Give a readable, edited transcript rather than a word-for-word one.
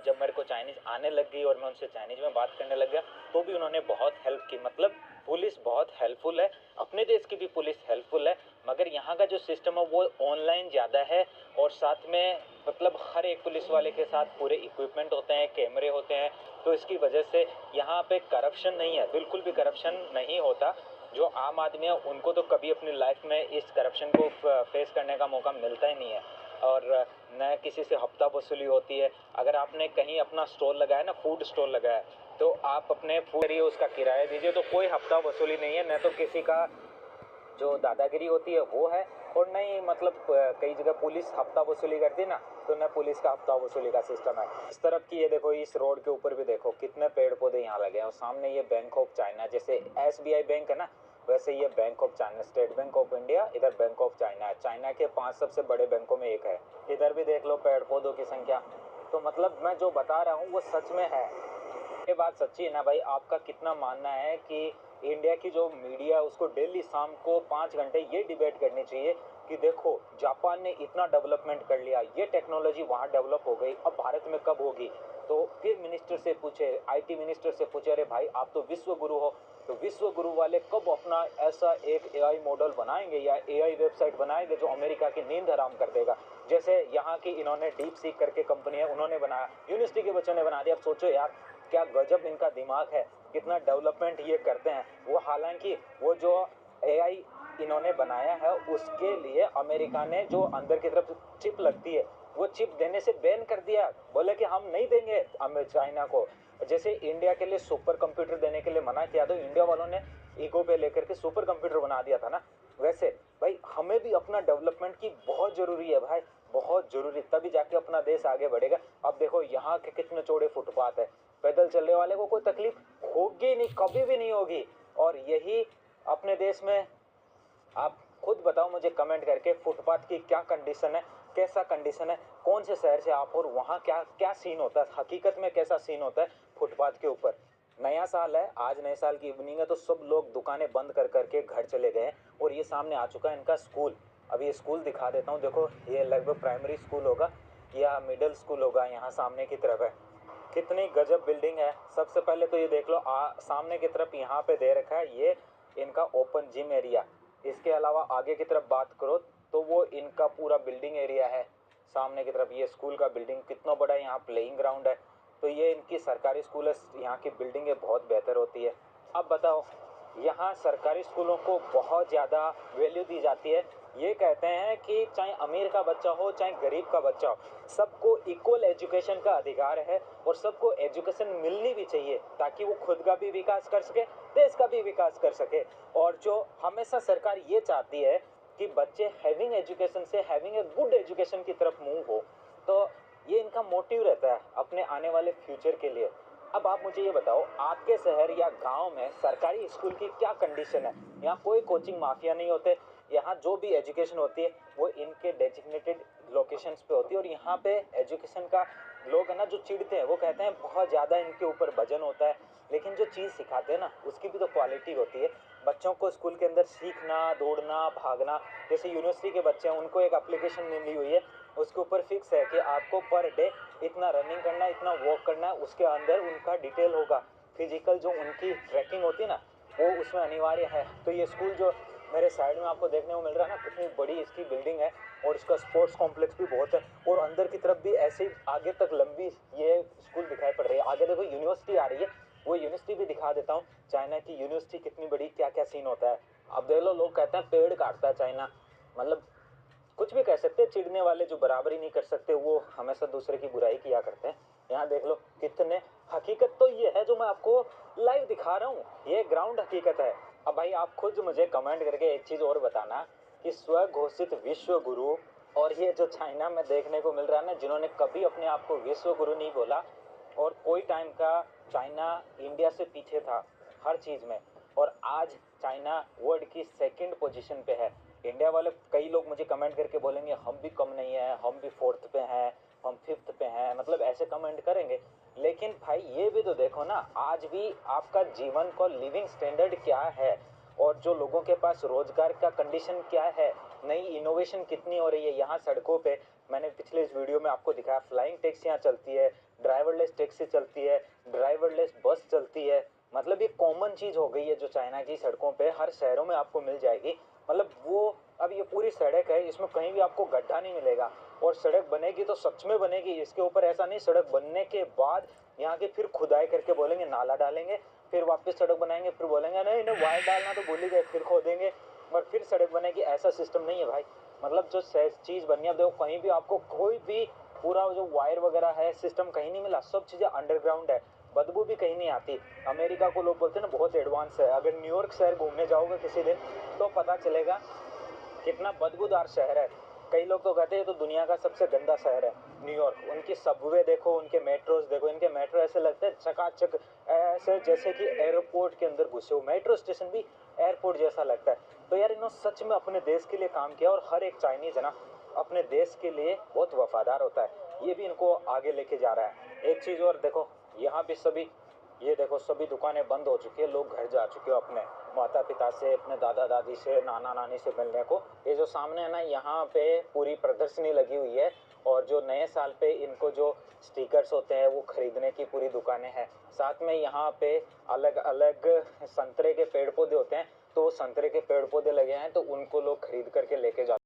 जब मेरे को चाइनीज़ आने लग गई और मैं उनसे चाइनीज़ में बात करने लग गया तो भी उन्होंने बहुत हेल्प की। मतलब पुलिस बहुत हेल्पफुल है, अपने देश की भी पुलिस हेल्पफुल है, मगर यहाँ का जो सिस्टम है वो ऑनलाइन ज़्यादा है। और साथ में मतलब हर एक पुलिस वाले के साथ पूरे इक्विपमेंट होते हैं, कैमरे होते हैं, तो इसकी वजह से यहाँ पे करप्शन नहीं है, बिल्कुल भी करप्शन नहीं होता। जो आम आदमी है उनको तो कभी अपनी लाइफ में इस करप्शन को फेस करने का मौका मिलता ही नहीं है। और न किसी से हफ्ता वसूली होती है। अगर आपने कहीं अपना स्टॉल लगाया ना, फूड स्टॉल लगाया, तो आप अपने फूड उसका किराया दीजिए, तो कोई हफ्ता वसूली नहीं है, न तो किसी का जो दादागिरी होती है वो है, और नहीं मतलब कई जगह पुलिस हफ्ता वसूली करती है ना, तो न पुलिस का हफ्ता वसूली का सिस्टम है। इस तरफ की ये देखो, इस रोड के ऊपर भी देखो कितने पेड़ पौधे यहाँ लगे हैं, और सामने ये बैंक ऑफ चाइना, जैसे SBI बैंक है ना, वैसे ये bank of China, state bank of India, इधर बैंक ऑफ चाइना है। चाइना के 5 सबसे बड़े बैंकों में एक है। इधर भी देख लो पेड़ पौधों की संख्या। तो मतलब मैं जो बता रहा हूँ वो सच में है। ये बात सच्ची है ना भाई? आपका कितना मानना है कि इंडिया की जो मीडिया है उसको डेली शाम को 5 घंटे ये डिबेट करनी चाहिए कि देखो जापान ने इतना डेवलपमेंट कर लिया, ये टेक्नोलॉजी वहाँ डेवलप हो गई, अब भारत में कब होगी? तो फिर मिनिस्टर से पूछे, IT मिनिस्टर से पूछे, अरे भाई आप तो विश्व गुरु हो, तो विश्व गुरु वाले कब अपना ऐसा एक AI मॉडल बनाएंगे या AI वेबसाइट बनाएंगे जो अमेरिका की नींद हराम कर देगा? जैसे यहाँ की इन्होंने डीप सीक करके कंपनी है, उन्होंने बनाया, यूनिवर्सिटी के बच्चों ने बना दिया। अब सोचो यार, क्या गजब इनका दिमाग है, कितना डेवलपमेंट ये करते हैं। वो हालांकि वो जो AI इन्होंने बनाया है उसके लिए अमेरिका ने जो अंदर की तरफ चिप लगती है वो चिप देने से बैन कर दिया, बोले कि हम नहीं देंगे चाइना को। जैसे इंडिया के लिए सुपर कंप्यूटर देने के लिए मना किया, तो इंडिया वालों ने ईगो पे लेकर के सुपर कंप्यूटर बना दिया था ना। वैसे भाई हमें भी अपना डेवलपमेंट की बहुत जरूरी है भाई, बहुत जरूरी, तभी जाके अपना देश आगे बढ़ेगा। अब देखो यहाँ के कितने चौड़े फुटपाथ है, पैदल चलने वाले को कोई तकलीफ होगी नहीं, कभी भी नहीं होगी। और यही अपने देश में, आप खुद बताओ मुझे कमेंट करके, फुटपाथ की क्या कंडीशन है, कैसा कंडीशन है, कौन से शहर से आप, और वहाँ क्या क्या सीन होता है, हकीकत में कैसा सीन होता है फुटपाथ के ऊपर। नया साल है, आज नए साल की इवनिंग है, तो सब लोग दुकानें बंद कर करके घर चले गए। और ये सामने आ चुका है इनका स्कूल। अब ये स्कूल दिखा देता हूँ, देखो ये लगभग प्राइमरी स्कूल होगा या मिडिल स्कूल होगा, यहाँ सामने की तरफ है। कितनी गजब बिल्डिंग है। सबसे पहले तो ये देख लो, सामने की तरफ यहाँ पे दे रखा है ये इनका ओपन जिम एरिया। इसके अलावा आगे की तरफ बात करो तो वो इनका पूरा बिल्डिंग एरिया है। सामने की तरफ ये स्कूल का बिल्डिंग कितना बड़ा है, यहाँ प्लेइंग ग्राउंड है। तो ये इनकी सरकारी स्कूल है, यहाँ की बिल्डिंगें बहुत बेहतर होती है। अब बताओ, यहाँ सरकारी स्कूलों को बहुत ज़्यादा वैल्यू दी जाती है। ये कहते हैं कि चाहे अमीर का बच्चा हो चाहे गरीब का बच्चा हो, सबको इक्वल एजुकेशन का अधिकार है, और सबको एजुकेशन मिलनी भी चाहिए ताकि वो खुद का भी विकास कर सके, देश का भी विकास कर सके। और जो हमेशा सरकार ये चाहती है कि बच्चे हैविंग एजुकेशन से हैविंग ए गुड एजुकेशन की तरफ मूव हो, तो ये इनका मोटिव रहता है अपने आने वाले फ्यूचर के लिए। अब आप मुझे ये बताओ, आपके शहर या गांव में सरकारी स्कूल की क्या कंडीशन है? यहाँ कोई कोचिंग माफिया नहीं होते, यहाँ जो भी एजुकेशन होती है वो इनके डेजिग्नेटेड लोकेशंस पे होती है। और यहाँ पे एजुकेशन का लोग है ना जो चिढ़ते हैं, वो कहते हैं बहुत ज़्यादा इनके ऊपर वजन होता है, लेकिन जो चीज़ सिखाते हैं ना उसकी भी तो क्वालिटी होती है। बच्चों को स्कूल के अंदर सीखना, दौड़ना, भागना, जैसे यूनिवर्सिटी के बच्चे हैं उनको एक एप्लीकेशन मिली हुई है, उसके ऊपर फिक्स है कि आपको पर डे इतना रनिंग करना है, इतना वॉक करना है, उसके अंदर उनका डिटेल होगा। फिजिकल जो उनकी ट्रैकिंग होती है ना वो उसमें अनिवार्य है। तो ये स्कूल जो मेरे साइड में आपको देखने को मिल रहा है ना, कितनी बड़ी इसकी बिल्डिंग है, और इसका स्पोर्ट्स कॉम्प्लेक्स भी बहुत है। और अंदर की तरफ भी ऐसे ही आगे तक लंबी ये स्कूल दिखाई पड़ रही है। आगे देखो यूनिवर्सिटी आ रही है, वो यूनिवर्सिटी भी दिखा देता हूँ। चाइना की यूनिवर्सिटी कितनी बड़ी, क्या क्या सीन होता है। अब देख लो, लोग कहते हैं पेड़ काटता है चाइना, मतलब कुछ भी कह सकते हैं। चिढ़ने वाले जो बराबरी नहीं कर सकते वो हमेशा दूसरे की बुराई किया करते हैं। यहाँ देख लो कितने, हकीकत तो ये है जो मैं आपको लाइव दिखा रहा हूँ, ये ग्राउंड हकीकत है। अब भाई आप खुद मुझे कमेंट करके एक चीज़ और बताना कि स्व घोषित विश्व गुरु और ये जो चाइना में देखने को मिल रहा है ना, जिन्होंने कभी अपने आप को विश्व गुरु नहीं बोला, और कोई टाइम का चाइना इंडिया से पीछे था हर चीज़ में, और आज चाइना वर्ल्ड की 2nd पोजीशन पे है। इंडिया वाले कई लोग मुझे कमेंट करके बोलेंगे हम भी कम नहीं है, हम भी 4th पे हैं, हम 5th पे हैं, मतलब ऐसे कमेंट करेंगे। लेकिन भाई ये भी तो देखो ना, आज भी आपका जीवन को लिविंग स्टैंडर्ड क्या है, और जो लोगों के पास रोजगार का कंडीशन क्या है, नई इनोवेशन कितनी हो रही है। यहाँ सड़कों पे मैंने पिछले इस वीडियो में आपको दिखाया, फ्लाइंग टैक्सियाँ चलती है, ड्राइवरलेस टैक्सी चलती है, ड्राइवरलेस बस चलती है। मतलब ये कॉमन चीज़ हो गई है जो चाइना की सड़कों पे हर शहरों में आपको मिल जाएगी। मतलब वो अब ये पूरी सड़क है, इसमें कहीं भी आपको गड्ढा नहीं मिलेगा। और सड़क बनेगी तो सच में बनेगी, इसके ऊपर ऐसा नहीं सड़क बनने के बाद यहाँ की फिर खुदाई करके बोलेंगे नाला डालेंगे, फिर वापस सड़क बनाएंगे, फिर बोलेंगे नहीं इन्हें वायर डालना तो भूल ही गए, फिर खोदेंगे और फिर सड़क बनेगी। ऐसा सिस्टम नहीं है भाई। मतलब जो चीज़ बननी है, देखो कहीं भी आपको कोई भी पूरा जो वायर वगैरह है सिस्टम कहीं नहीं मिला, सब चीज़ें अंडरग्राउंड है, बदबू भी कहीं नहीं आती। अमेरिका को लोग बोलते हैं ना बहुत एडवांस है, अगर न्यूयॉर्क शहर घूमने जाओगे किसी दिन तो पता चलेगा कितना बदबूदार शहर है। कई लोग तो कहते हैं तो दुनिया का सबसे गंदा शहर है न्यूयॉर्क। उनकी सबवे देखो, उनके मेट्रोज देखो, इनके मेट्रो ऐसे लगते हैं चकाचक, ऐसे जैसे कि एयरपोर्ट के अंदर घुसे हो। मेट्रो स्टेशन भी एयरपोर्ट जैसा लगता है। तो यार इन्होंने सच में अपने देश के लिए काम किया, और हर एक चाइनीज है ना अपने देश के लिए बहुत वफादार होता है। ये भी इनको आगे लेके जा रहा है। एक चीज़ और देखो, यहाँ पे सभी ये देखो सभी दुकानें बंद हो चुकी है, लोग घर जा चुके हो अपने माता पिता से, अपने दादा दादी से, नाना नानी से मिलने को। ये जो सामने है ना, यहाँ पे पूरी प्रदर्शनी लगी हुई है, और जो नए साल पे इनको जो स्टिकर्स होते हैं वो खरीदने की पूरी दुकानें हैं। साथ में यहाँ पे अलग अलग संतरे के पेड़ पौधे होते हैं, तो वो संतरे के पेड़ पौधे लगे हैं तो उनको लोग खरीद करके लेके जाते हैं।